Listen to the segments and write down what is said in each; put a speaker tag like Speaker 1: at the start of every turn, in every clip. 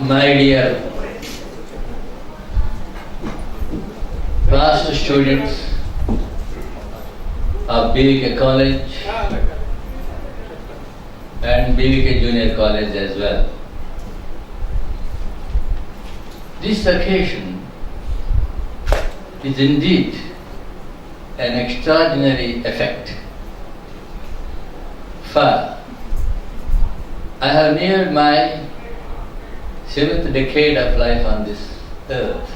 Speaker 1: My dear past students of BVK College and BVK Junior College as well. This occasion is indeed an extraordinary effect, for I have neared my 7th decade of life on this earth,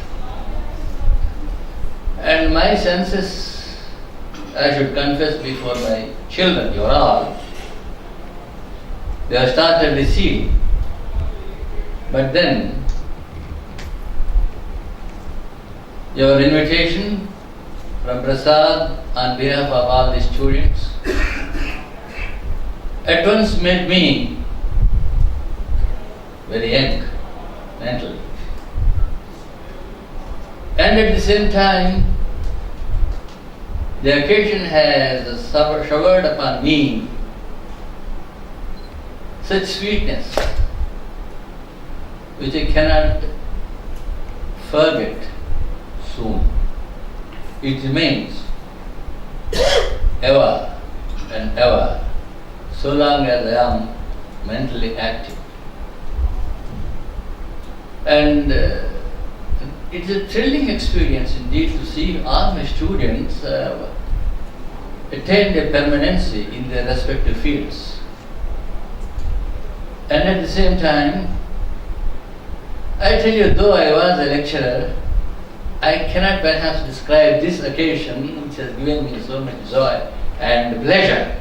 Speaker 1: and my senses, I should confess before my children, you are all, they have started receding. But then, your invitation from Prasad on behalf of all the students at once made me very young mentally. And at the same time, the occasion has showered upon me such sweetness which I cannot forget soon. It remains ever and ever, so long as I am mentally active. And it's a thrilling experience indeed to see all my students attain a permanency in their respective fields. And at the same time, I tell you, though I was a lecturer, I cannot perhaps describe this occasion which has given me so much joy and pleasure.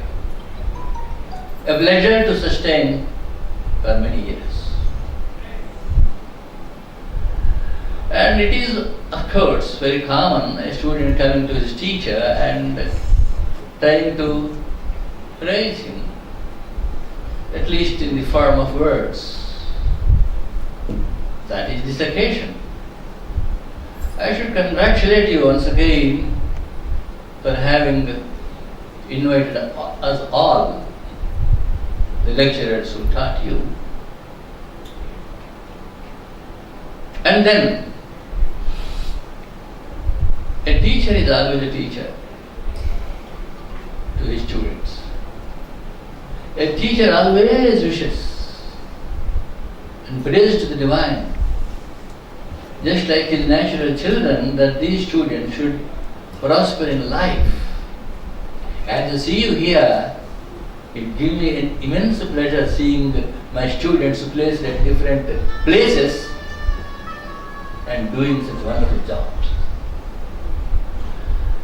Speaker 1: A pleasure to sustain for many years. And it is, of course, very common, a student coming to his teacher and trying to praise him, at least in the form of words. That is this occasion. I should congratulate you once again for having invited us all, the lecturers who taught you. And then, a teacher is always a teacher to his students. A teacher always wishes and prays to the divine, just like his natural children, that these students should prosper in life. And to see you here, it gives me an immense pleasure seeing my students placed at different places and doing such wonderful jobs.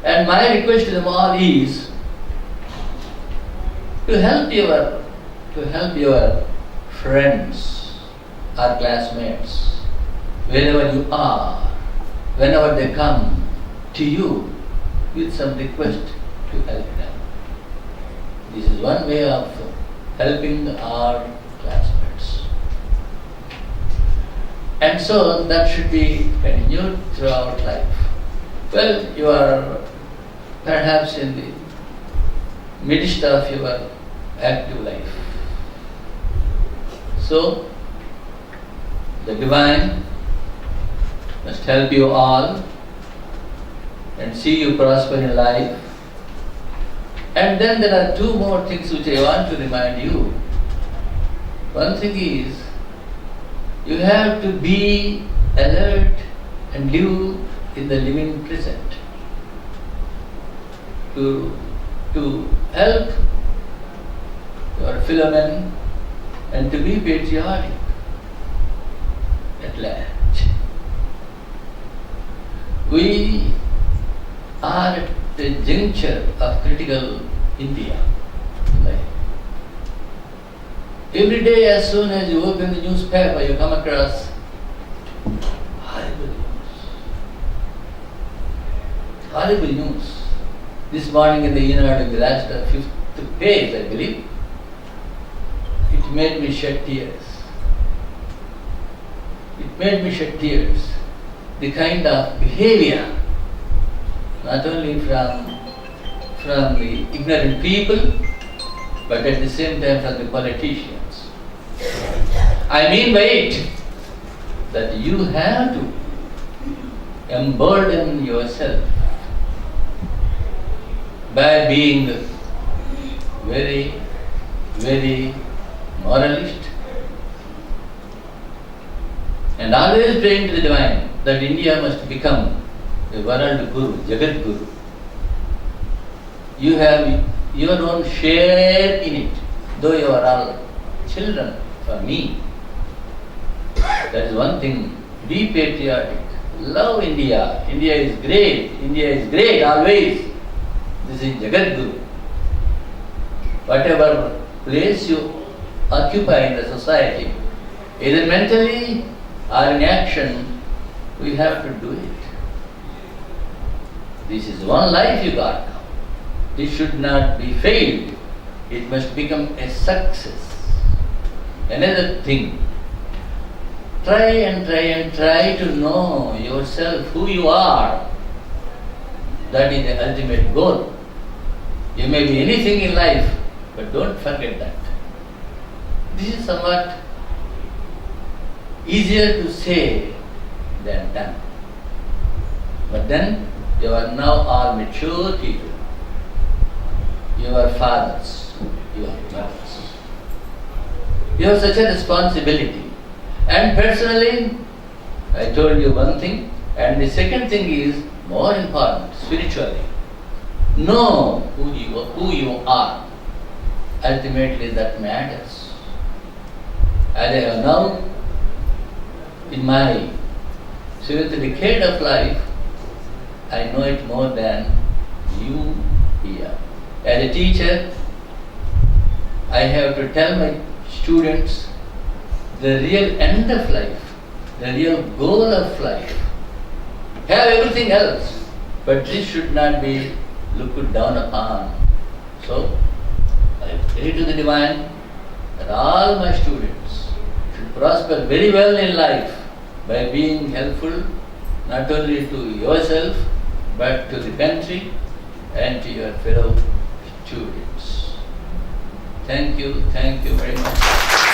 Speaker 1: And my request to them all is to help your friends or classmates wherever you are, whenever they come to you with some request to help them. This is one way of helping our classmates. And so that should be continued throughout life. Well, you are perhaps in the midst of your active life. So, the divine must help you all and see you prosper in life. And then there are two more things which I want to remind you. One thing is, you have to be alert and live in the living present. To help your fellow men and to be patriotic at large. We are at the juncture of critical India life. Every day as soon as you open the newspaper, you come across horrible news. Horrible news. This morning in the in the last 5th page, I believe, it made me shed tears. It made me shed tears. The kind of behavior, not only from the ignorant people, but at the same time from the politicians. I mean by it, that you have to embolden yourself by being very, very moralist and always praying to the divine that India must become a world guru, Jagat Guru. You have your own share in it, though you are all children for me. That is one thing. Be patriotic. Love India. India is great. India is great always. This is Jagat Guru. Whatever place you occupy in the society, either mentally or in action, we have to do it. This is one life you got now. This should not be failed. It must become a success. Another thing, try to know yourself, who you are. That is the ultimate goal. You may be anything in life, but don't forget that. This is somewhat easier to say than done. But then you are now all mature people. You are fathers, you are mothers. You have such a responsibility. And personally, I told you one thing, and the second thing is more important, spiritually. Know who you are. Ultimately that matters. As I have now, in my 7th decade of life, I know it more than you here. As a teacher, I have to tell my students the real end of life, the real goal of life. Have everything else, but this should not be looked down upon. So, I pray to the divine that all my students should prosper very well in life by being helpful not only to yourself but to the country and to your fellow students. Thank you very much.